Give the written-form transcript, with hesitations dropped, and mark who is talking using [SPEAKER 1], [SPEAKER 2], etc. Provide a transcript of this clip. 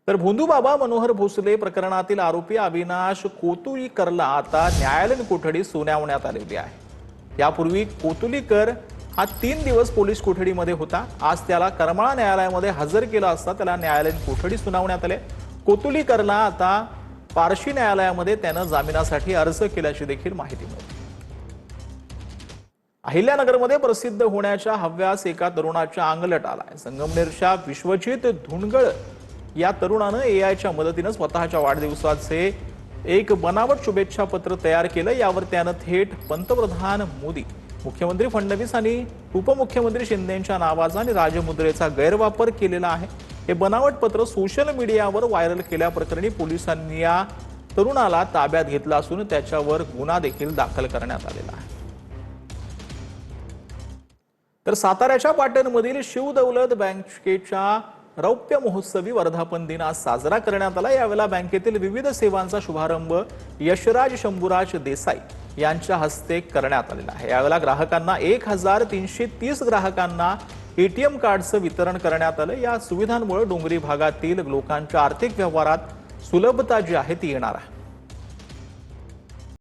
[SPEAKER 1] तर भोंदूबाबा मनोहर भोसले प्रकरणातील आरोपी अविनाश कोतुलीकरला आता न्यायालयीन कोठडी सुनावण्यात आलेली आहे। यापूर्वी कोतुलीकर हा 3 दिवस पोलीस कोठडीमध्ये होता। आज त्याला करमाळा न्यायालयामध्ये हजर केला असता त्याला न्यायालयीन कोठडी सुनावण्यात आली। कोतुलीकरला आता पारशी न्यायालयामध्ये त्याने जामिनासाठी अर्ज केल्याची देखील माहिती मिळाली। अहिल्यानगरमध्ये प्रसिद्ध होण्याच्या हव्यास एका तरुणाच्या अंगलट आलाय। संगमनेरच्या विश्वजित धुंडगळ या तरुणानं एआयच्या मदतीने स्वतःच्या वाढदिवसाचे एक बनावट शुभेच्छा पत्र तयार केलं। यावर त्यानं थेट पंतप्रधान मोदी, मुख्यमंत्री फडणवीस आणि उपमुख्यमंत्री शिंदेंच्या नावाचा आणि राजमुद्रेचा गैरवापर केलेला आहे। हे बनावट पत्र सोशल मीडियावर व्हायरल केल्याप्रकरणी पोलिसांनी या तरुणाला ताब्यात घेतलं असून त्याच्यावर गुन्हा देखील दाखल करण्यात आलेला आहे। तर साताऱ्याच्या पाटणमधील शिवदौलत बँकेच्या रौप्य महोत्सवी वर्धापन दिन आज साजरा करण्यात आला। यावेळेला बँकेतील विविध सेवांचा शुभारंभ यशराज शंभूराज देसाई यांच्या हस्ते करण्यात आलेला आहे। यावेळेला ग्राहकांना 1330 ग्राहकांना एटीएम कार्डचं वितरण करण्यात आलं। या सुविधांमुळे डोंगरी भागातील लोकांच्या आर्थिक व्यवहारात सुलभता जी आहे ती येणार आहे।